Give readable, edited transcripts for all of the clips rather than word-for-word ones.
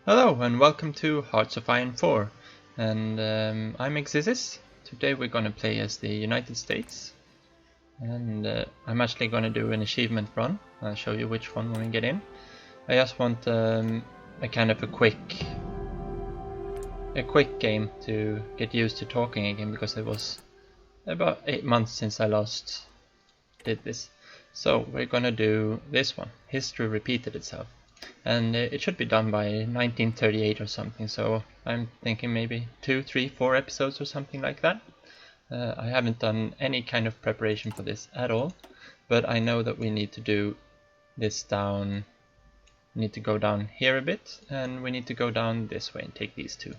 Hello and welcome to Hearts of Iron 4, and I'm Exizis. Today we're gonna play as the United States, and I'm actually gonna do an achievement run. I'll show you which one when we get in. I just want a kind of a quick game to get used to talking again, because it was about 8 months since I last did this. So we're gonna do this one. History repeated itself. And it should be done by 1938 or something, so I'm thinking maybe 2, 3, 4 episodes or something like that. I haven't done any kind of preparation for this at all, but I know that we need to do this down. We need to go down here a bit, and we need to go down this way and take these two.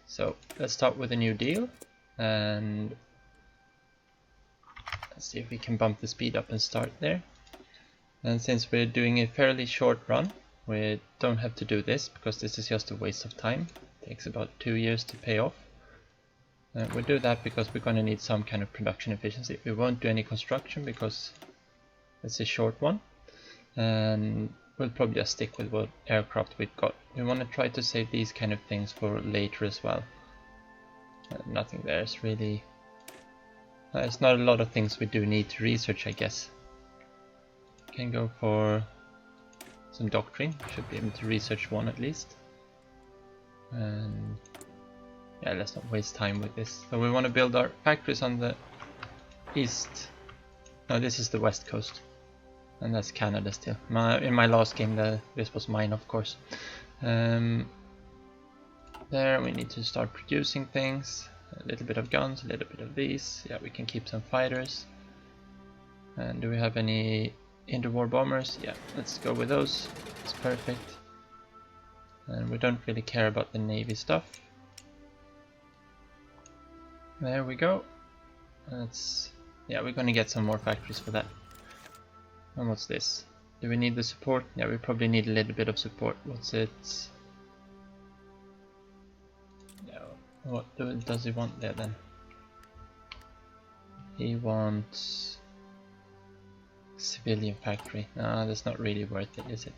So let's start with a new deal, and let's see if we can bump the speed up and start there. And since we're doing a fairly short run, we don't have to do this, because this is just a waste of time. It takes about 2 years to pay off. We'll do that because we're going to need some kind of production efficiency. We won't do any construction because it's a short one. And we'll probably just stick with what aircraft we've got. We want to try to save these kind of things for later as well. Nothing there is really... there's not a lot of things we do need to research, I guess. Can go for some doctrine. Should be able to research one at least. And yeah, let's not waste time with this. So we want to build our factories on the east. No, this is the west coast, and that's Canada still. In my last game, this was mine, of course. There we need to start producing things. A little bit of guns, a little bit of these. Yeah, we can keep some fighters. And do we have any interwar bombers? Yeah, let's go with those. It's perfect. And we don't really care about the navy stuff. There we go. Yeah, we're gonna get some more factories for that. And what's this? Do we need the support? Yeah, we probably need a little bit of support. What's it? Yeah, what does he want there then? He wants civilian factory. That's not really worth it, is it?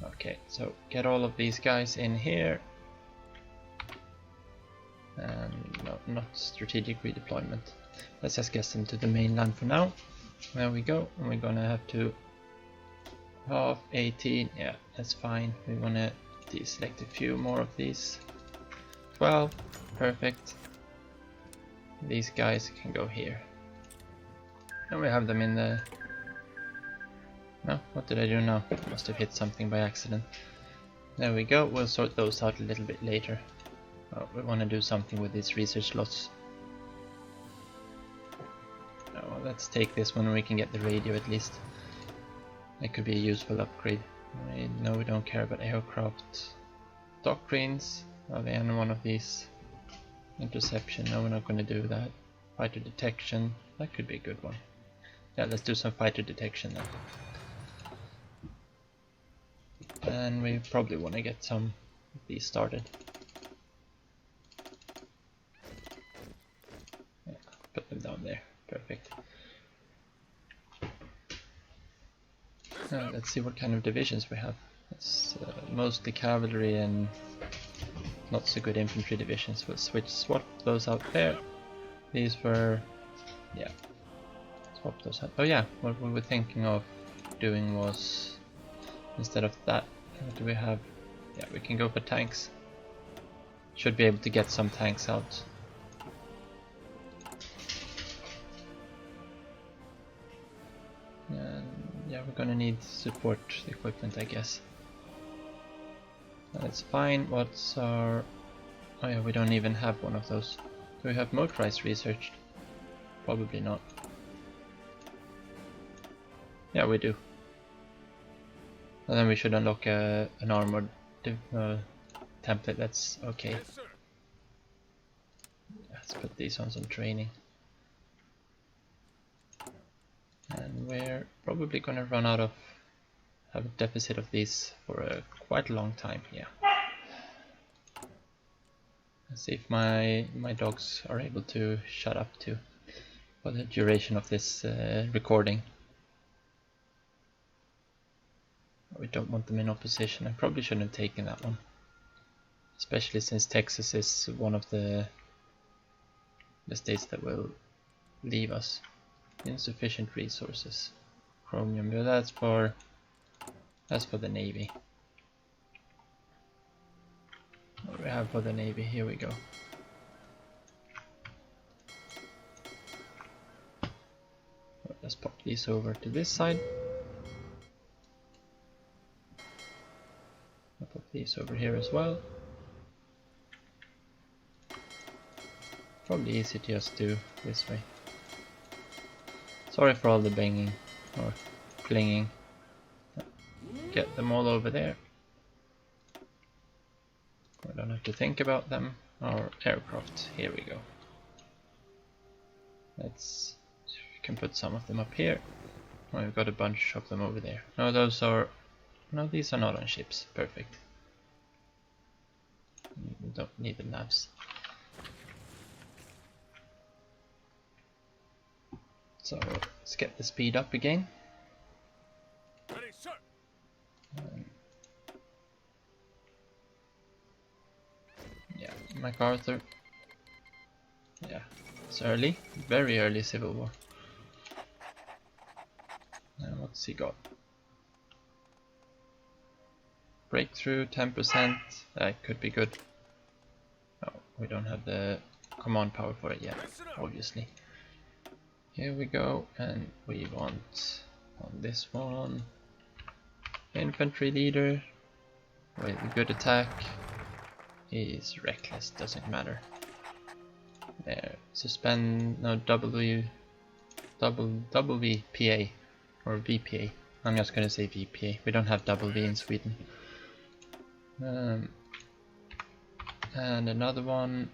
Okay, so get all of these guys in here. And no, not strategic redeployment. Let's just get them to the mainland for now. There we go. And we're gonna have to half 18. Yeah, that's fine. We wanna deselect a few more of these. 12, perfect. These guys can go here. And we have them in the... No, what did I do now? Must have hit something by accident. There we go, we'll sort those out a little bit later. Oh, we want to do something with these research slots. Oh, let's take this one and we can get the radio at least. That could be a useful upgrade. No, we don't care about aircraft. Doctrines, are they on one of these? Interception, no, we're not going to do that. Fighter detection, that could be a good one. Yeah, let's do some fighter detection then. And we probably want to get some of these started. Yeah, put them down there, perfect. Let's see what kind of divisions we have. It's mostly cavalry and not so good infantry divisions. We'll swap those out there. These were, yeah, swap those out. Oh yeah, what we were thinking of doing was, instead of that, what do we have? Yeah, we can go for tanks. Should be able to get some tanks out. And yeah, we're gonna need support equipment, I guess. That's fine. What's our... Oh yeah, we don't even have one of those. Do we have motorized researched? Probably not. Yeah, we do. And then we should unlock an armored template. That's okay. Let's put these on some training. And we're probably gonna run out of... have a deficit of these for quite a long time. Yeah. Let's see if my dogs are able to shut up too for the duration of this recording. We don't want them in opposition. I probably shouldn't have taken that one. Especially since Texas is one of the states that will leave us. Insufficient resources. Chromium, but that's for the Navy. What do we have for the Navy? Here we go. Let's pop these over to this side. I'll put these over here as well. Probably easy to just do this way. Sorry for all the banging or flinging. Get them all over there. I don't have to think about them. Our aircraft, here we go. Let's, we can put some of them up here. Oh, we've got a bunch of them over there. No, those are, no, these are not on ships. Perfect. We don't need the navs. So let's get the speed up again. Ready, sir. Yeah, MacArthur. Yeah, it's early, very early Civil War. What's he got? Breakthrough 10%. That could be good. Oh, we don't have the command power for it yet, obviously. Here we go, and we want on this one infantry leader with a good attack. He's reckless, doesn't matter. There, suspend, no, WVPA or VPA. I'm just gonna say VPA. We don't have double V in Sweden. And another one.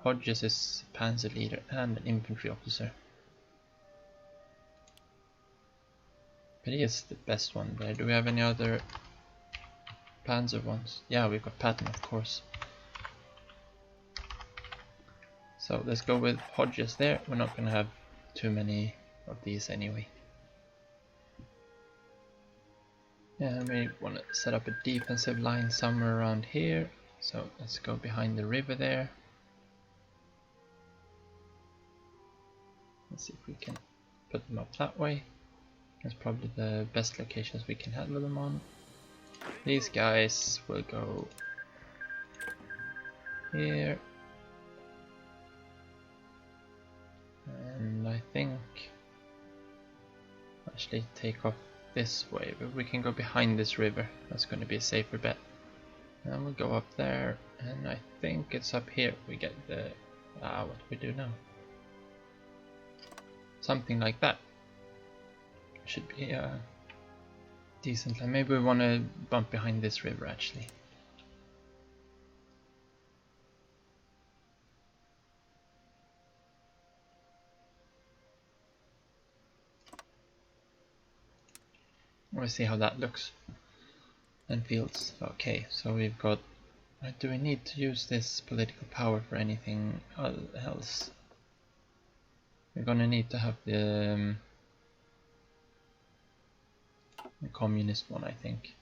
Hodges is panzer leader and an infantry officer. But he is the best one there. Do we have any other panzer ones? Yeah, we've got Patton, of course. So let's go with Hodges there. We're not going to have too many of these anyway. And we want to set up a defensive line somewhere around here. So let's go behind the river there. Let's see if we can put them up that way. That's probably the best locations we can handle them on. These guys will go here. And I think actually take off this way, but we can go behind this river. That's going to be a safer bet. And we'll go up there, and I think it's up here we get the what do we do now? Something like that. Should be decent. And maybe we want to bump behind this river actually. We'll see how that looks and feels. Okay, so we've got. Do we need to use this political power for anything else? We're gonna need to have the communist one, I think.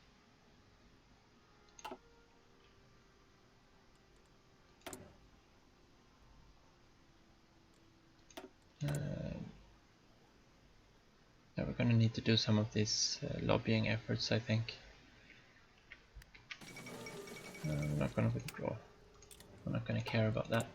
Yeah, we're gonna need to do some of these lobbying efforts, I think. We're not gonna withdraw. We're not gonna care about that.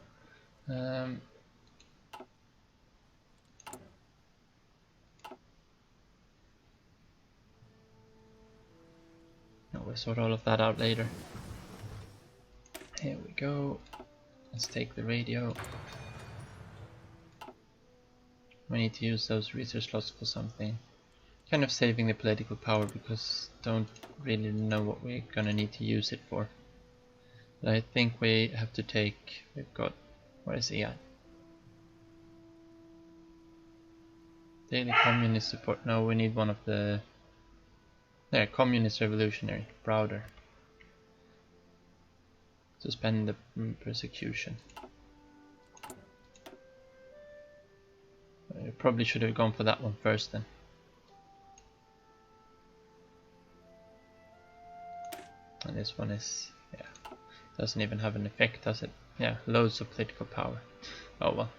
We'll sort all of that out later. Here we go. Let's take the radio. We need to use those research slots for something. Kind of saving the political power because don't really know what we're gonna need to use it for. But I think we have to take. We've got. Where is he at? Daily communist support. No, we need one of the. There, communist revolutionary, Browder. Suspend the persecution. I probably should have gone for that one first then. And this one is, yeah, doesn't even have an effect, does it? Yeah, loads of political power. Oh well.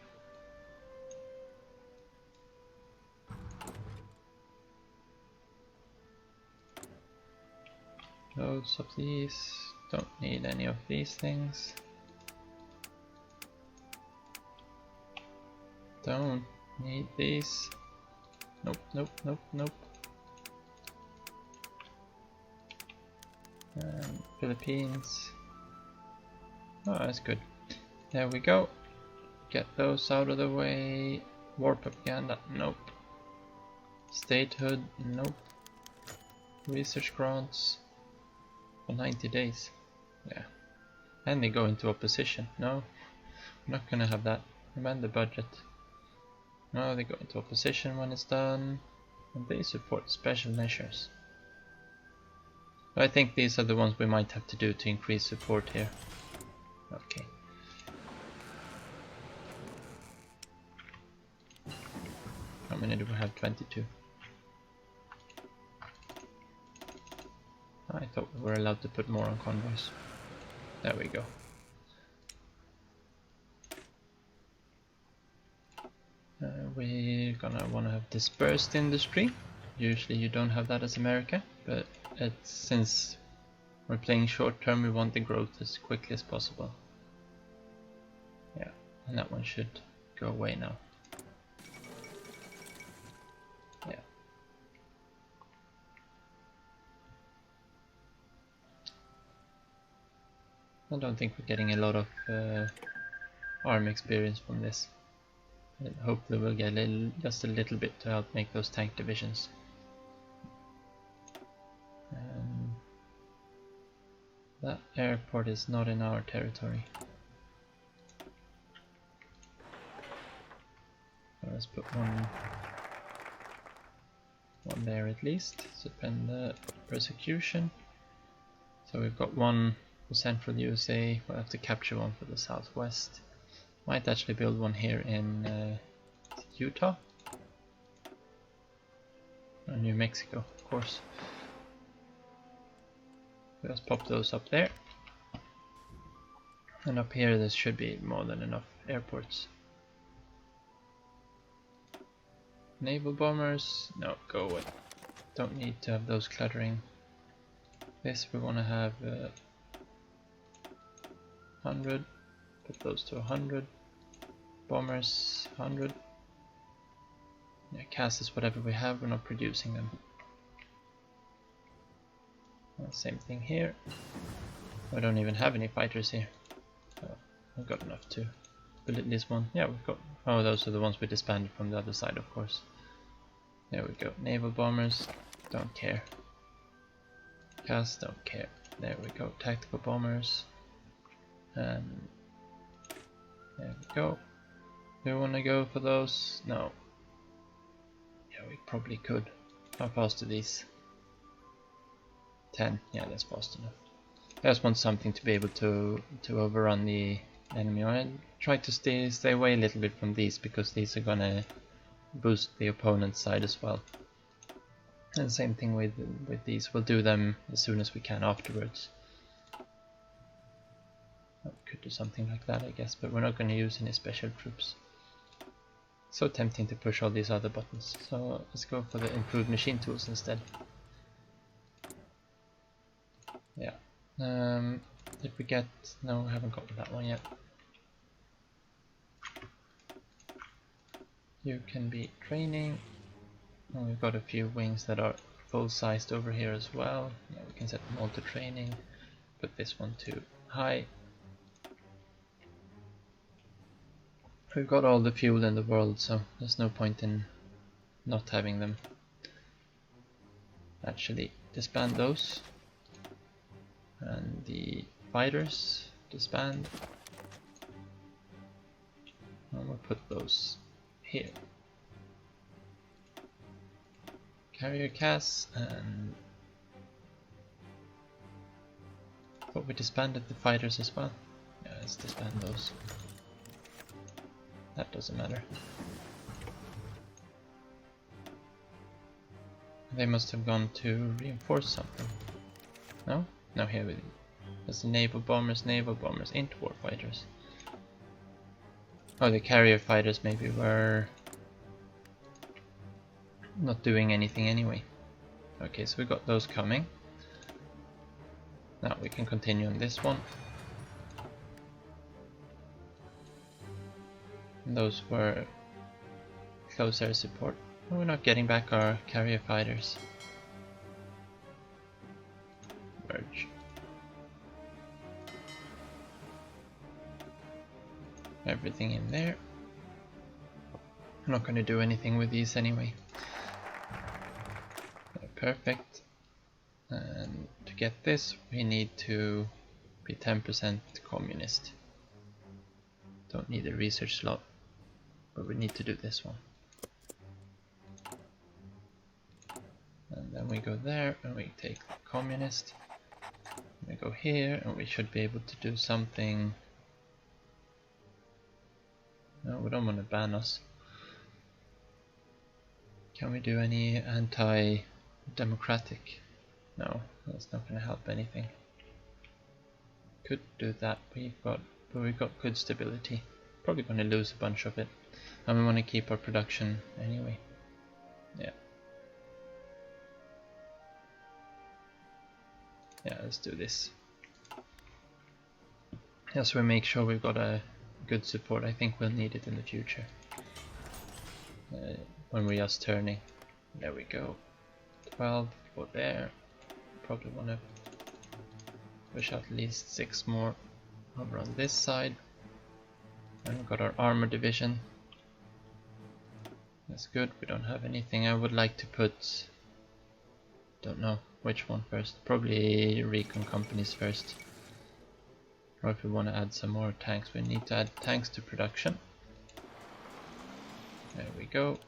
Loads of these. Don't need any of these things. Don't need these. Nope, nope, nope, nope. Philippines. Oh, that's good. There we go. Get those out of the way. War propaganda. Nope. Statehood. Nope. Research grants. For 90 days. Yeah. And they go into opposition. No. I'm not gonna have that. Amend the budget. No, they go into opposition when it's done. And they support special measures. I think these are the ones we might have to do to increase support here. Okay. How many do we have? 22. I thought we were allowed to put more on convoys. There we go. We're gonna wanna have dispersed industry. Usually you don't have that as America, but since we're playing short term, we want the growth as quickly as possible. Yeah, and that one should go away now. Yeah. I don't think we're getting a lot of arm experience from this. And hopefully we'll get just a little bit to help make those tank divisions. That airport is not in our territory. So let's put one there at least. Suspend the persecution. So we've got one for central USA. We'll have to capture one for the southwest. Might actually build one here in Utah. Or New Mexico, of course. Let's pop those up there. And up here there should be more than enough airports. Naval bombers, no, go away. Don't need to have those cluttering. This we want to have 100. Put those to 100. Bombers 100. Yeah, cast is whatever we have, we're not producing them. Same thing here. I don't even have any fighters here. So I've got enough to build at least one. Yeah, we've got. Oh, those are the ones we disbanded from the other side, of course. There we go. Naval bombers, don't care. Cast, don't care. There we go. Tactical bombers. And there we go. Do we want to go for those? No. Yeah, we probably could. How fast are these? 10. Yeah, that's fast enough. I just want something to be able to overrun the enemy. I try to stay away a little bit from these because these are gonna boost the opponent's side as well. And same thing with these. We'll do them as soon as we can afterwards. Could do something like that, I guess, but we're not going to use any special troops. So tempting to push all these other buttons. So let's go for the improved machine tools instead. Yeah. Did we get... No, we haven't gotten that one yet. You can be training. And we've got a few wings that are full-sized over here as well. Yeah, we can set them all to training. Put this one to high. We've got all the fuel in the world, so there's no point in not having them. Actually, disband those. And the fighters, disband. And we'll put those here. Carrier Cass, and thought we disbanded the fighters as well. Yeah, let's disband those. That doesn't matter. They must have gone to reinforce something. No? No, here we there's the naval bombers into warfighters. Oh, the carrier fighters maybe were not doing anything anyway. Okay, so we got those coming. Now we can continue on this one. And those were close air support. We're not getting back our carrier fighters. Merge. Everything in there. I'm not going to do anything with these anyway. Perfect. And to get this we need to be 10% communist. Don't need a research slot, but we need to do this one. And then we go there and we take the communist. We go here and we should be able to do something. No, we don't want to ban us. Can we do any anti-democratic? No, that's not going to help anything. Could do that, but we've got good stability. Probably going to lose a bunch of it. And we want to keep our production anyway. Yeah. Yeah, let's do this. Just so we make sure we've got a good support. I think we'll need it in the future. When we're just turning. There we go. 12 for there. Probably want to push out at least 6 more over on this side. And we've got our armor division. That's good. We don't have anything. I would like to put, don't know which one first. Probably recon companies first. Or if we want to add some more tanks, we need to add tanks to production. There we go.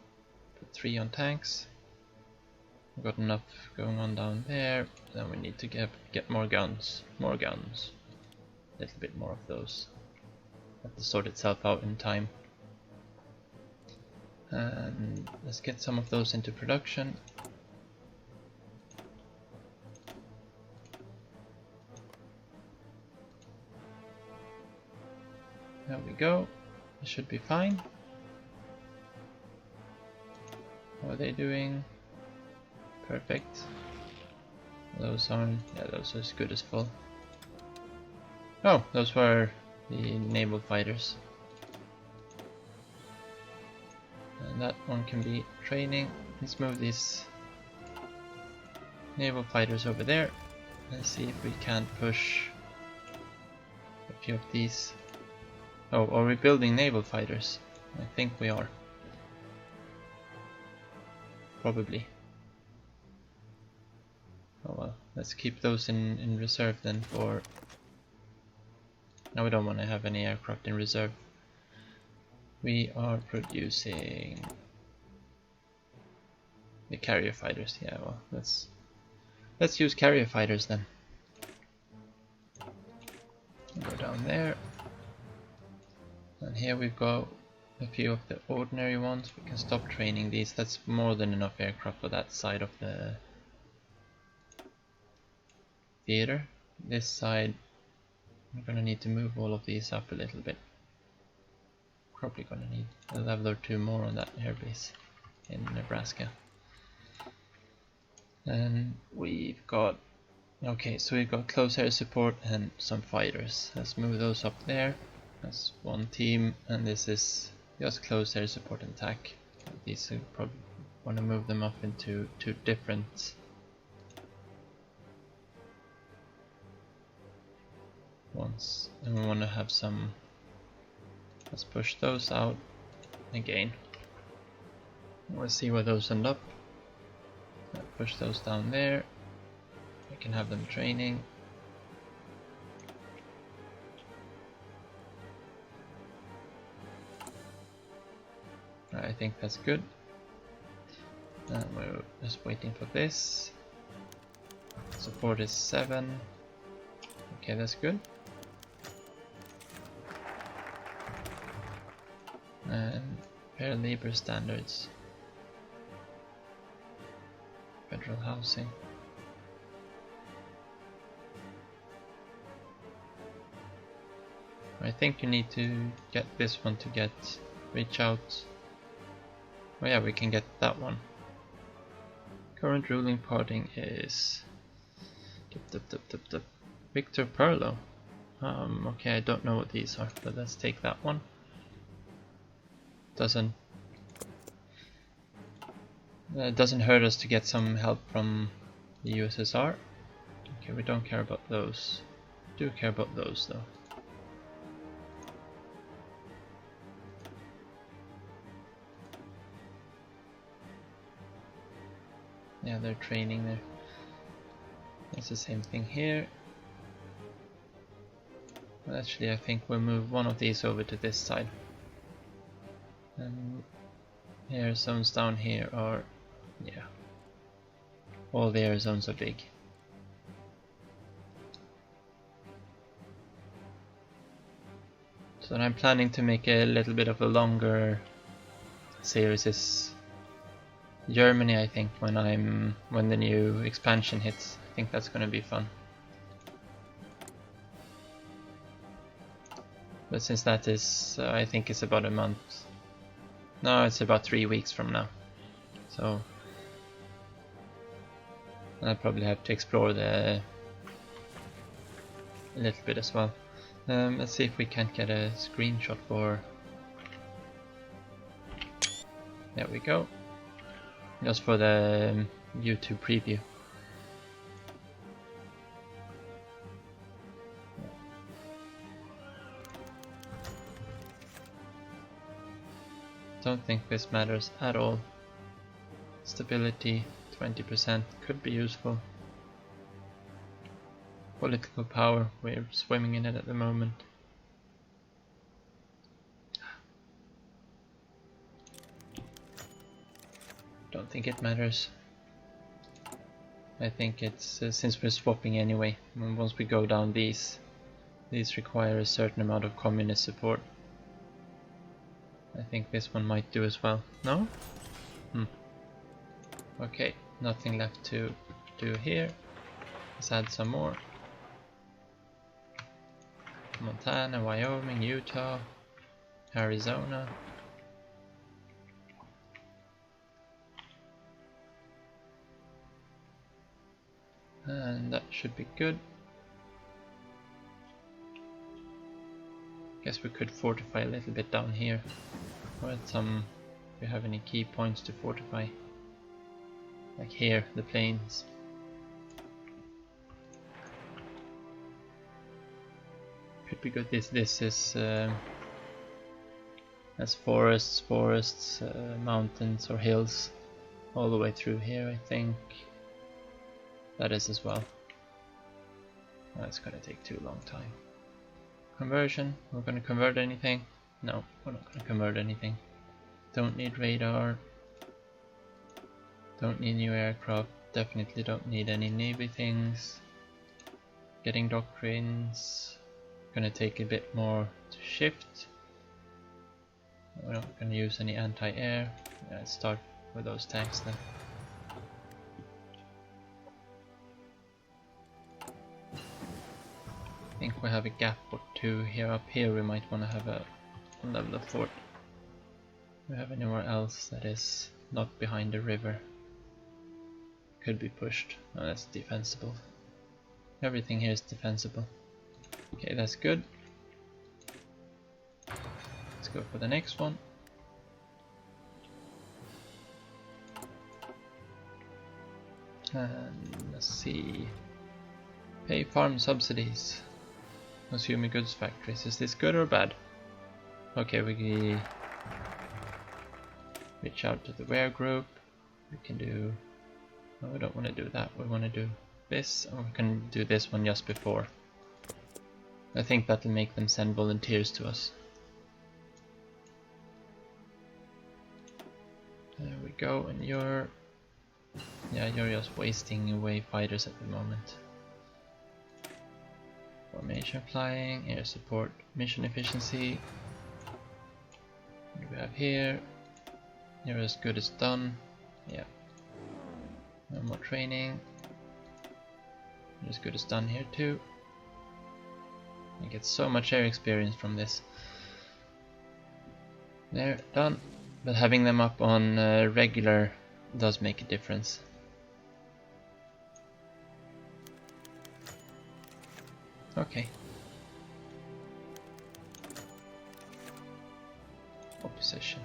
Put 3 on tanks. We've got enough going on down there. Then we need to get more guns. More guns. A little bit more of those. Have to sort itself out in time. And let's get some of those into production. There we go. It should be fine. How are they doing? Perfect. Those aren't. Yeah, those are as good as full. Oh, those were the naval fighters. And that one can be training. Let's move these naval fighters over there. Let's see if we can't push a few of these. Oh, are we building naval fighters? I think we are. Probably. Oh well, let's keep those in reserve then for... No, we don't want to have any aircraft in reserve. We are producing the carrier fighters. Yeah, well, let's use carrier fighters then. Go down there. And here we've got a few of the ordinary ones. We can stop training these. That's more than enough aircraft for that side of the theater. This side, we're gonna need to move all of these up a little bit. Probably gonna need a level or 2 more on that airbase in Nebraska. And we've got, okay, so we've got close air support and some fighters. Let's move those up there. That's one team, and this is just close air support and attack. These we probably want to move them up into 2 different ones, and we want to have some. Let's push those out again. We'll see where those end up. Push those down there. We can have them training. I think that's good. And we're just waiting for this. Support is 7. Okay, that's good. And fair labor standards. Federal housing. I think you need to get this one to get reach out. Oh yeah, we can get that one. Current ruling party is Victor Perlo. Okay, I don't know what these are, but let's take that one. Doesn't hurt us to get some help from the USSR. Okay, we don't care about those. Do care about those though. Yeah, they're training there. It's the same thing here. Well, actually, I think we'll move one of these over to this side. And air zones down here are, yeah, all the air zones are big. So I'm planning to make a little bit of a longer series is Germany, I think, when the new expansion hits. I think that's gonna be fun. But since that is, I think it's about a month. No, it's about 3 weeks from now. So I'll probably have to explore a little bit as well. Let's see if we can't get a screenshot for. There we go. Just for the YouTube preview. Don't think this matters at all. Stability 20% could be useful. Political power, we're swimming in it at the moment. Don't think it matters. I think it's since we're swapping anyway. Once we go down these require a certain amount of communist support. I think this one might do as well. No? Okay, nothing left to do here. Let's add some more. Montana, Wyoming, Utah, Arizona. And that should be good. Guess we could fortify a little bit down here. Or at some, if we have any key points to fortify. Like here, the plains. Could be good. This is as forests, mountains or hills, all the way through here. I think that is as well. That's gonna take too long time. Conversion. We're gonna convert anything? No, we're not gonna convert anything. Don't need radar. Don't need new aircraft. Definitely don't need any navy things. Getting doctrines. Gonna take a bit more to shift. We're not gonna use any anti-air. Let's start with those tanks then. I think we have a gap or two here. Up here we might want to have a level of fort. Do we have anywhere else that is not behind the river? Could be pushed. No, that's defensible. Everything here is defensible. Okay, that's good. Let's go for the next one. And let's see. Pay farm subsidies. Consumer goods factories. Is this good or bad? Okay, we reach out to the ware group. We can do. No, we don't want to do that. We want to do this, or we can do this one just before. I think that'll make them send volunteers to us. There we go, and you're just wasting away fighters at the moment. Formation flying, air support, mission efficiency. What do we have here? You're as good as done. Yeah. No more training. You're as good as done here too. I get so much air experience from this. There, done. But having them up on regular does make a difference. Okay. Opposition.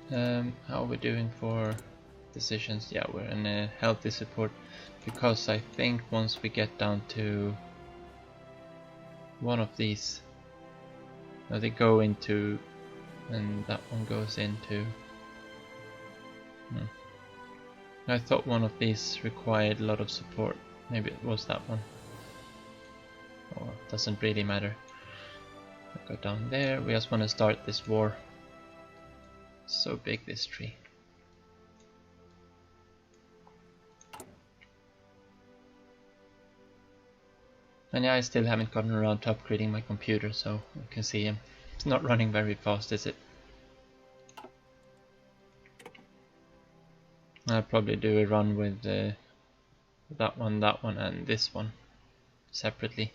How are we doing for decisions? Yeah, we're in a healthy support, because I think once we get down to one of these, they go into, and that one goes into. I thought one of these required a lot of support. Maybe it was that one. Oh, doesn't really matter. I go down there. We just want to start this war. So big, this tree. And yeah, I still haven't gotten around to upgrading my computer, so you can see it's not running very fast, is it? I'll probably do a run with that one, and this one separately.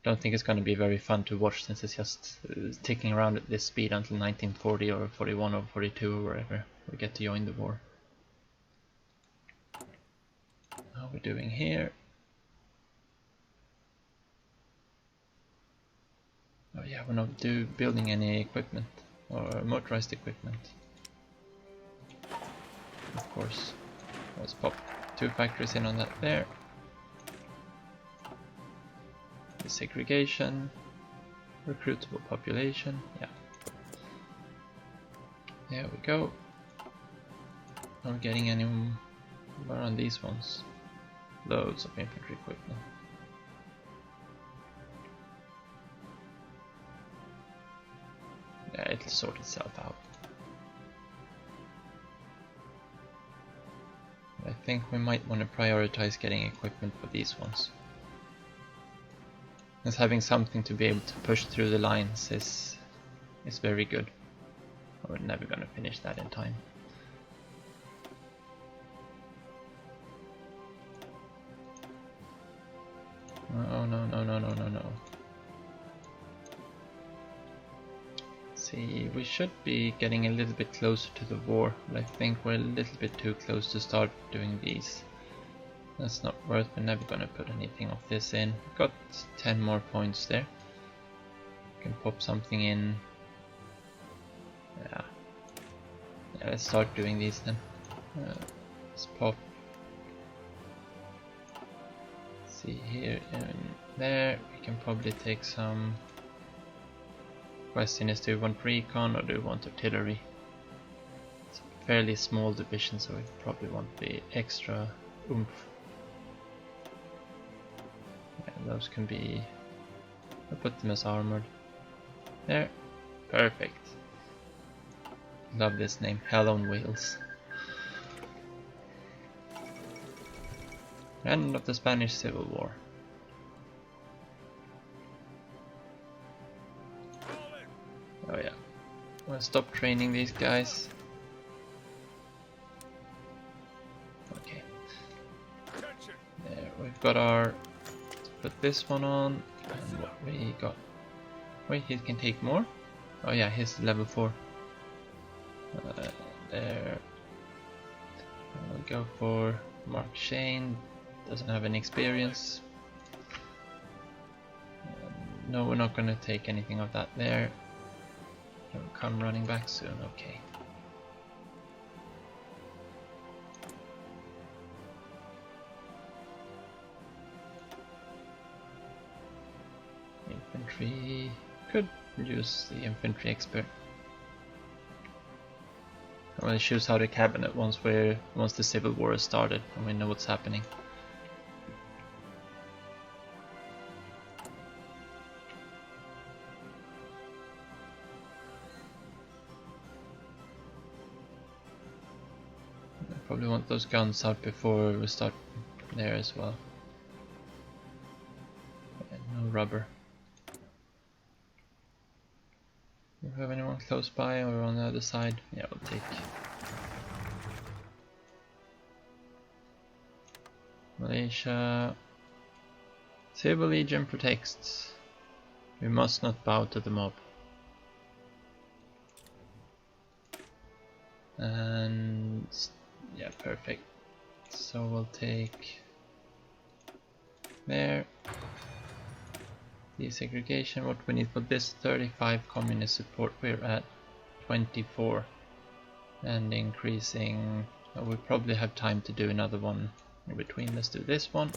Don't think it's going to be very fun to watch, since it's just ticking around at this speed until 1940 or 41 or 42 or wherever we get to join the war. How are we doing here? Oh yeah, we're not building any equipment or motorized equipment. Of course. Let's pop 2 factories in on that there. The segregation, recruitable population, yeah. There we go. Not getting any more on these ones. Loads of infantry equipment. Yeah, it'll sort itself out. I think we might want to prioritize getting equipment for these ones. As having something to be able to push through the lines is very good. We're never going to finish that in time. Oh no, no, no, no, no, no. See, we should be getting a little bit closer to the war, but I think we're a little bit too close to start doing these. That's not worth. We're never gonna put anything of this in. Got 10 more points there. Can pop something in. Yeah, let's start doing these then. Let's pop. See here and there. We can probably take some. Question is, do we want recon or do we want artillery? It's a fairly small division, so we probably want the extra oomph. Yeah, those can be. I'll put them as armored. There, perfect. Love this name, Hell on Wheels. End of the Spanish Civil War. Oh yeah, I'm gonna stop training these guys. Okay. There, we've got our. Let's put this one on, and what we got. Wait, he can take more? Oh yeah, he's level 4. There. I'll go for Mark Shane. Doesn't have any experience. No, we're not gonna take anything of that there. He'll come running back soon, okay. Infantry, could use the infantry expert. I want to choose how the cabinet once the civil war is started and we know what's happening. Probably want those guns out before we start there as well. And no rubber. Do we have anyone close by or on the other side? Yeah, we'll take. Malaysia. Civil Legion protects. We must not bow to the mob. And yeah, perfect. So we'll take there. Desegregation, what we need for this, 35 communist support, we're at 24. And increasing, we probably have time to do another one in between. Let's do this one.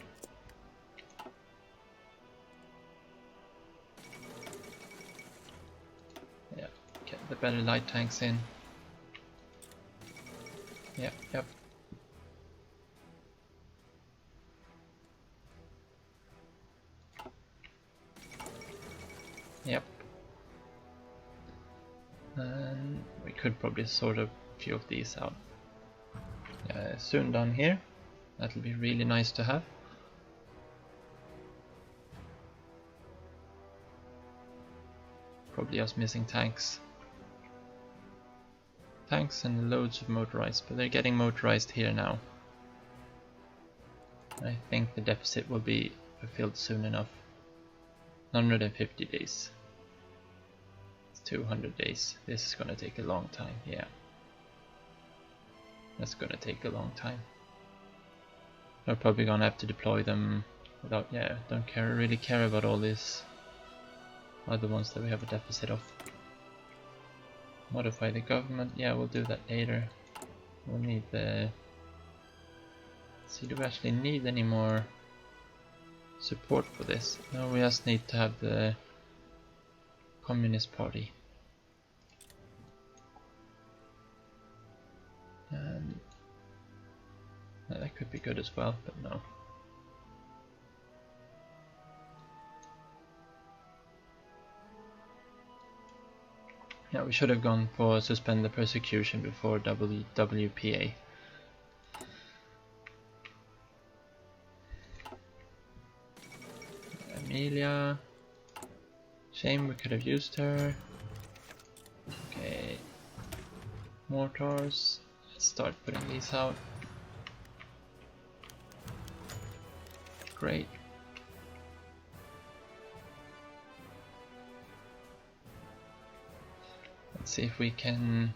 Yeah, get the better light tanks in. Yep. Yep. And we could probably sort a few of these out. Soon done here. That'll be really nice to have. Probably just missing tanks. Tanks and loads of motorized, but they're getting motorized here now. I think the deficit will be fulfilled soon enough. 150 days. It's 200 days. This is gonna take a long time, yeah. That's gonna take a long time. We're probably gonna have to deploy them without, yeah, don't really care about all these other ones that we have a deficit of. Modify the government, yeah, we'll do that later. We'll need the... see, do we actually need any more support for this? No, we just need to have the Communist Party. And that could be good as well, but no. Yeah, we should have gone for suspend the persecution before WPA. Amelia. Shame, we could have used her. Okay. Mortars. Let's start putting these out. Great. Let's see if we can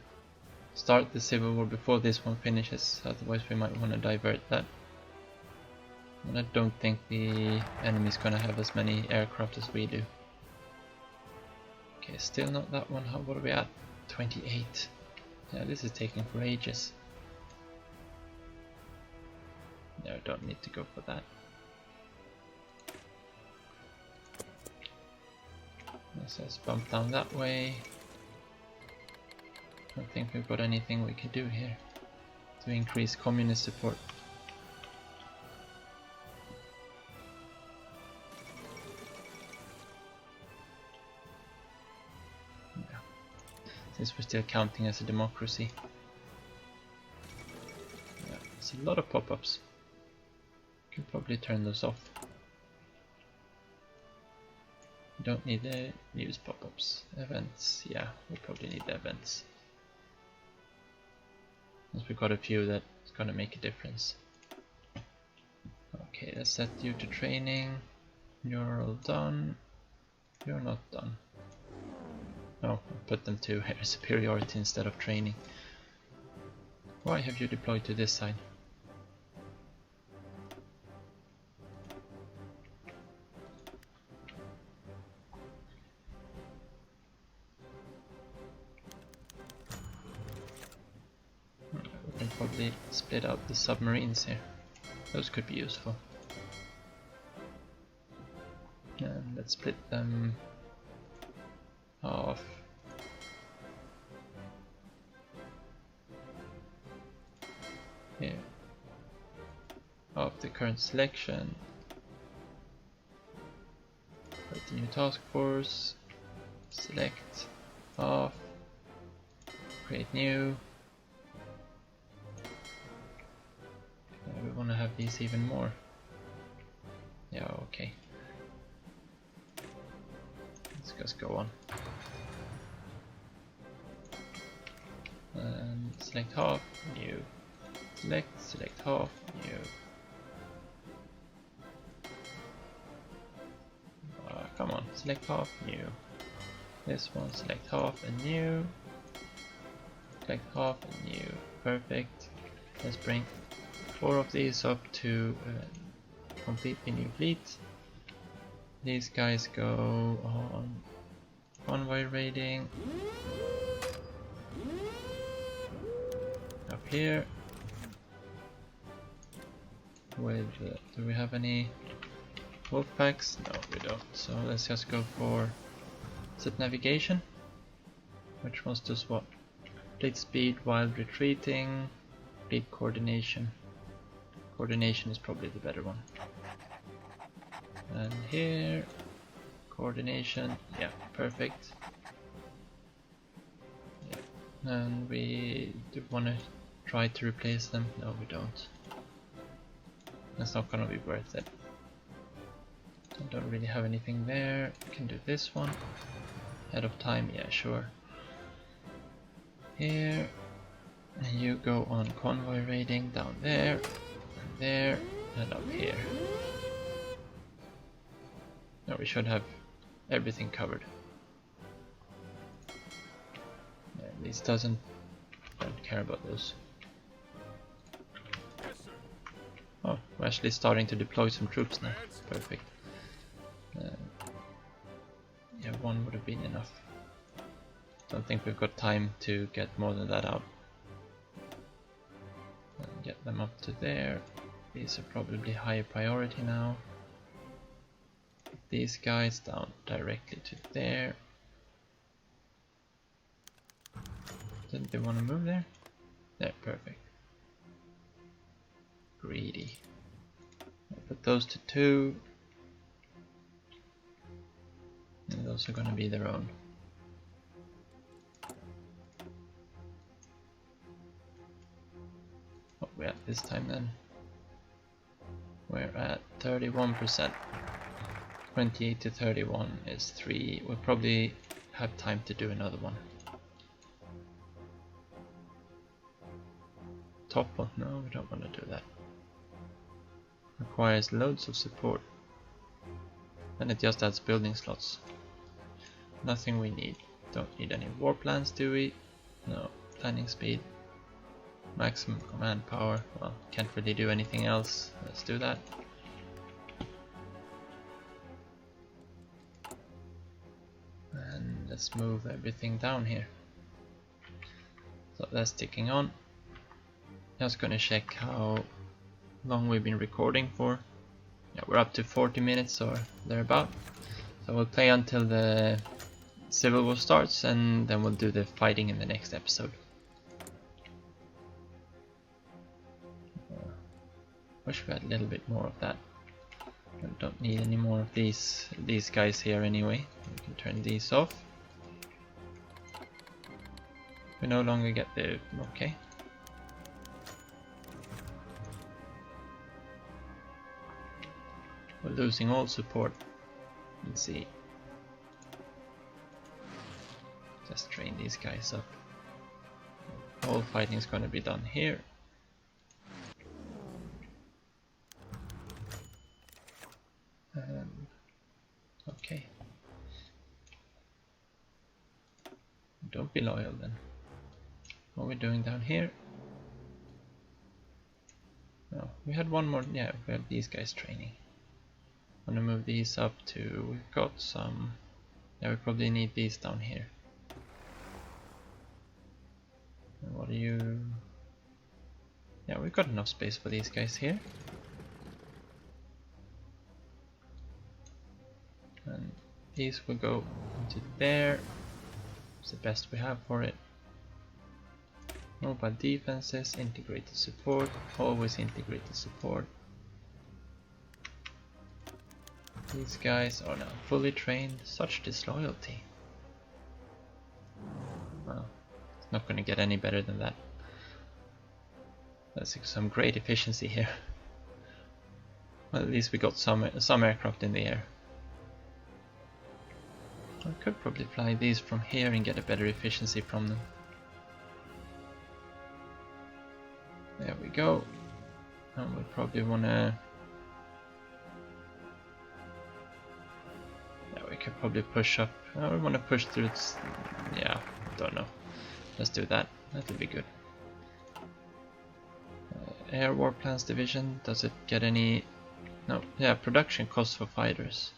start the civil war before this one finishes, otherwise we might want to divert that. And I don't think the enemy's gonna have as many aircraft as we do. Okay, still not that one. What are we at? 28. Yeah, this is taking for ages. No, don't need to go for that. Let's bump down that way. Don't think we've got anything we can do here to increase communist support. Yeah. Since we're still counting as a democracy. Yeah, there's a lot of pop-ups. Can probably turn those off. We don't need the news pop-ups. Events, yeah, we probably need the events. Since we've got a few that's gonna make a difference. Okay, let's set you to training. You're all done. You're not done. No, I'll put them to air superiority instead of training. Why have you deployed to this side? We can probably split out the submarines here. Those could be useful. And let's split them off. Here. Of the current selection. Put the new task force. Select. Off. Create new. We want to have these even more. Yeah, okay. Let's just go on. And select half, new. Select half, new. Come on, select half, new. This one, select half and new. Select half and new. Perfect. Let's bring 4 of these up to completely new fleet. These guys go on convoy raiding. Up here. With, do we have any wolf packs? No, we don't. So let's just go for set navigation. Which wants to swap? Fleet speed while retreating. Fleet coordination. Coordination is probably the better one. And here, coordination. Yeah, perfect. Yeah. And we do want to try to replace them. No, we don't. That's not gonna be worth it. I don't really have anything there. I can do this one. Head of time, yeah, sure. Here. And you go on convoy raiding down there, and there, and up here. Now we should have everything covered. Yeah, this don't care about those. Oh, we're actually starting to deploy some troops now. Perfect. Yeah, one would have been enough. Don't think we've got time to get more than that out. And get them up to there. These are probably higher priority now. These guys down directly to there. Didn't they want to move there? There, perfect. Greedy. I'll put those to 2. And those are going to be their own. What we're at this time then? We're at 31%. 28 to 31 is 3. We'll probably have time to do another one. Top one? No, we don't want to do that. Requires loads of support. And it just adds building slots. Nothing we need. Don't need any war plans, do we? No. Planning speed. Maximum command power. Well, can't really do anything else. Let's do that. And let's move everything down here. So that's ticking on. Just gonna check how long we've been recording for. Yeah, we're up to 40 minutes or thereabout. So we'll play until the Civil War starts, and then we'll do the fighting in the next episode. Wish we had a little bit more of that. I don't need any more of these guys here anyway. We can turn these off. We no longer get the... okay. We're losing all support. Let's see. Just train these guys up. All fighting is going to be done here. Okay. Don't be loyal then. What are we doing down here? No, we had one more. Yeah, we have these guys training. I'm gonna move these up to. We've got some. Yeah, we probably need these down here. And what are you? Yeah, we've got enough space for these guys here. And these will go into there. It's the best we have for it. Mobile defenses, integrated support, always integrated support. These guys are now fully trained. Such disloyalty. Well, it's not going to get any better than that. That's some great efficiency here. Well, at least we got some aircraft in the air. I could probably fly these from here and get a better efficiency from them. There we go. And we probably wanna... yeah, we could probably push up. I want to push through. Yeah, don't know. Let's do that. That'll be good. Air Warplanes Division. Does it get any? No. Yeah, production costs for fighters.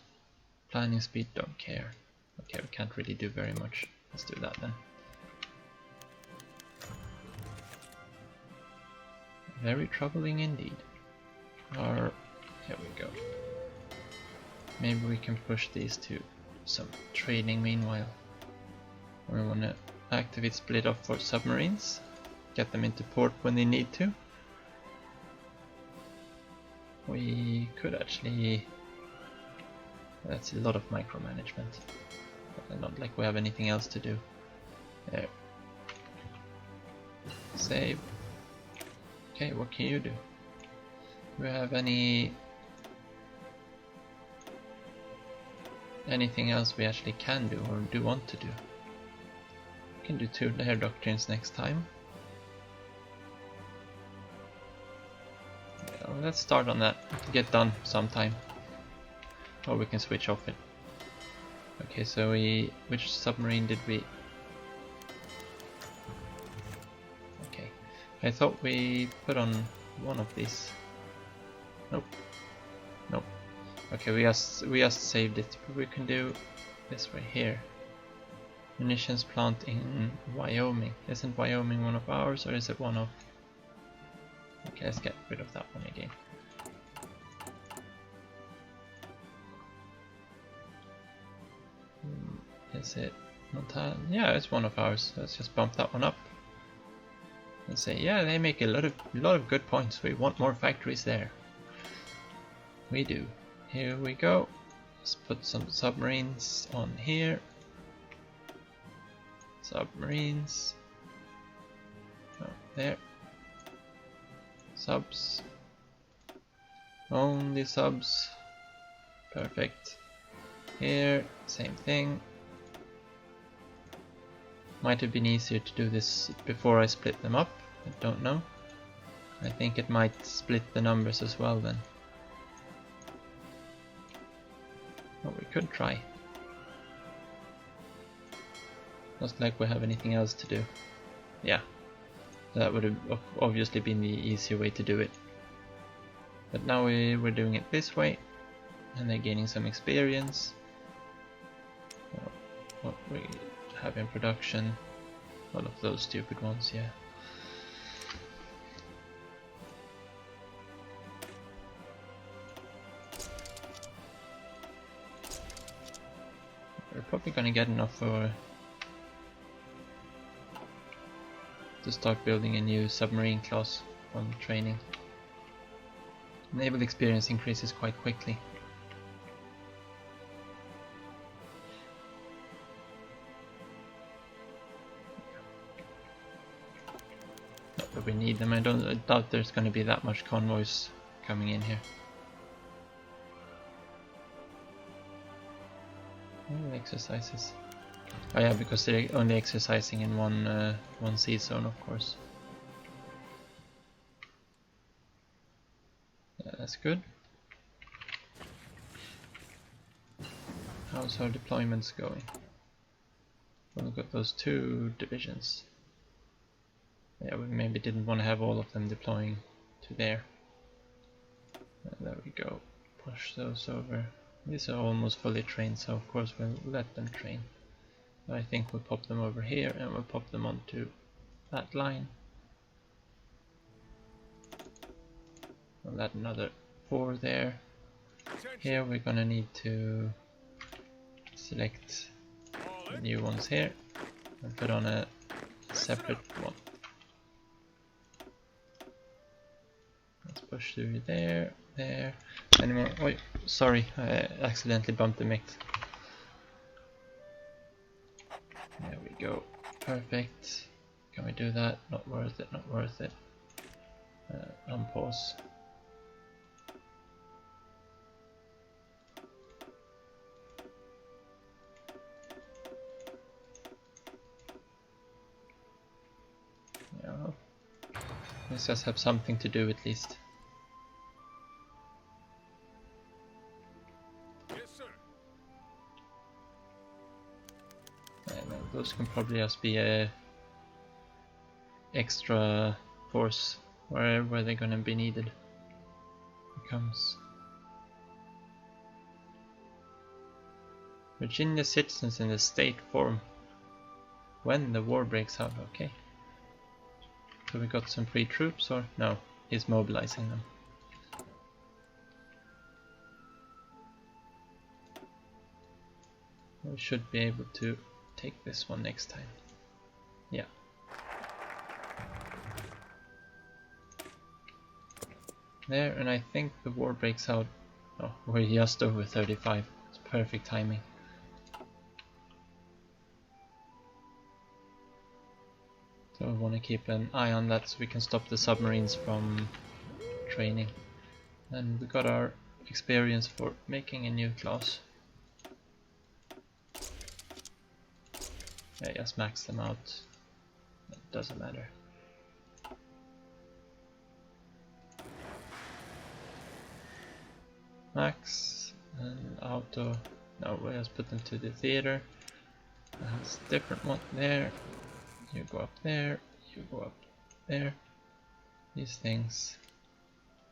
Planning speed, don't care. Okay, we can't really do very much. Let's do that then. Very troubling indeed. Or, here we go. Maybe we can push these to some trading meanwhile. We want to activate split off for submarines. Get them into port when they need to. We could actually... That's a lot of micromanagement. Not like we have anything else to do. There. Save. Okay, what can you do? Do we have anything else we actually can do or do want to do? We can do 2 air doctrines next time. Yeah, well, let's start on that to get done sometime. Or we can switch off it. Okay, so which submarine did we... Okay, I thought we put on one of these. Nope. Nope. Okay, we just saved it. But we can do this right here. Munitions plant in Wyoming. Isn't Wyoming one of ours, or is it one of... Okay, let's get rid of that one again. Is it Montana? Yeah, it's one of ours. Let's just bump that one up. And say, yeah, they make a lot of good points. We want more factories there. We do. Here we go. Let's put some submarines on here. Submarines. Oh, there. Subs. Only subs. Perfect. Here, same thing. Might have been easier to do this before I split them up. I don't know. I think it might split the numbers as well then. Well, we could try. Not like we have anything else to do. Yeah. That would have obviously been the easier way to do it. But now we're doing it this way. And they're gaining some experience. What we have in production. All of those stupid ones, yeah. We're probably gonna get enough for to start building a new submarine class from training. Naval experience increases quite quickly. Not that we need them. I doubt there's going to be that much convoys coming in here. Exercises. Oh yeah, because they're only exercising in one sea zone, of course. Yeah, that's good. How's our deployments going? Well, we've got those 2 divisions. Yeah, we maybe didn't want to have all of them deploying to there. There we go. Push those over. These are almost fully trained, so of course we'll let them train. I think we'll pop them over here and we'll pop them onto that line. We'll add another 4 there. Here we're gonna need to select the new ones here and put on a separate one. Let's push through there, there. Anymore? Wait, sorry, I accidentally bumped the mix. There we go. Perfect. Can we do that? Not worth it, not worth it. Unpause. Yeah. Let's just have something to do at least. No, those can probably just be a extra force where they're gonna be needed. Here comes Virginia citizens in the state form when the war breaks out. Okay. So we got some free troops, or no, he's mobilizing them. We should be able to take this one next time. Yeah. There, and I think the war breaks out. Oh, we're just over 35. It's perfect timing. So I want to keep an eye on that so we can stop the submarines from training. And we got our experience for making a new class. Yeah, just max them out. It doesn't matter. Max and auto. No, we'll just put them to the theater. That's a different one there. You go up there. You go up there. These things,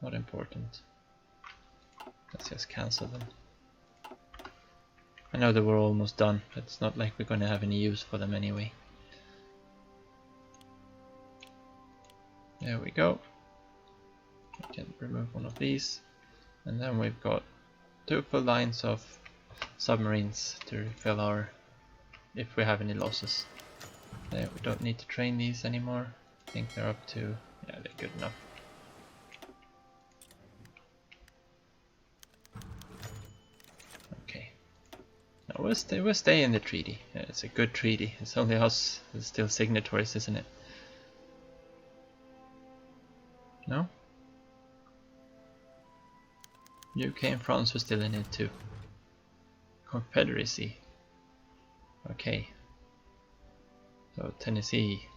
not important. Let's just cancel them. I know that we're almost done, but it's not like we're going to have any use for them anyway. There we go. We can remove one of these. And then we've got 2 full lines of submarines to refill our, if we have any losses. There, we don't need to train these anymore. I think they're up to, yeah, they're good enough. Okay. Now we'll stay in the treaty. Yeah, it's a good treaty. It's only us who's still signatories, isn't it? No? UK and France were still in it too. Confederacy. Okay. So Tennessee.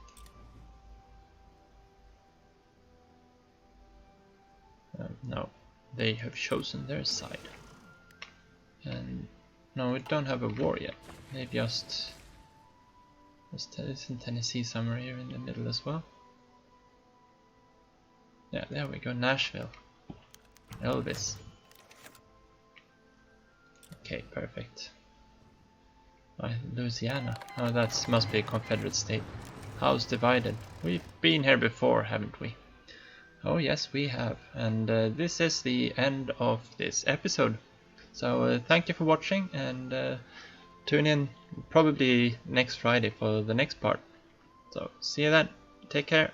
No, they have chosen their side. And no, we don't have a war yet. They've just... Isn't Tennessee somewhere here in the middle as well? Yeah, there we go, Nashville. Elvis. Okay, perfect. Louisiana. Oh, that must be a Confederate state. House divided. We've been here before, haven't we? Oh yes, we have. And this is the end of this episode. So thank you for watching, and tune in probably next Friday for the next part. So see you then. Take care.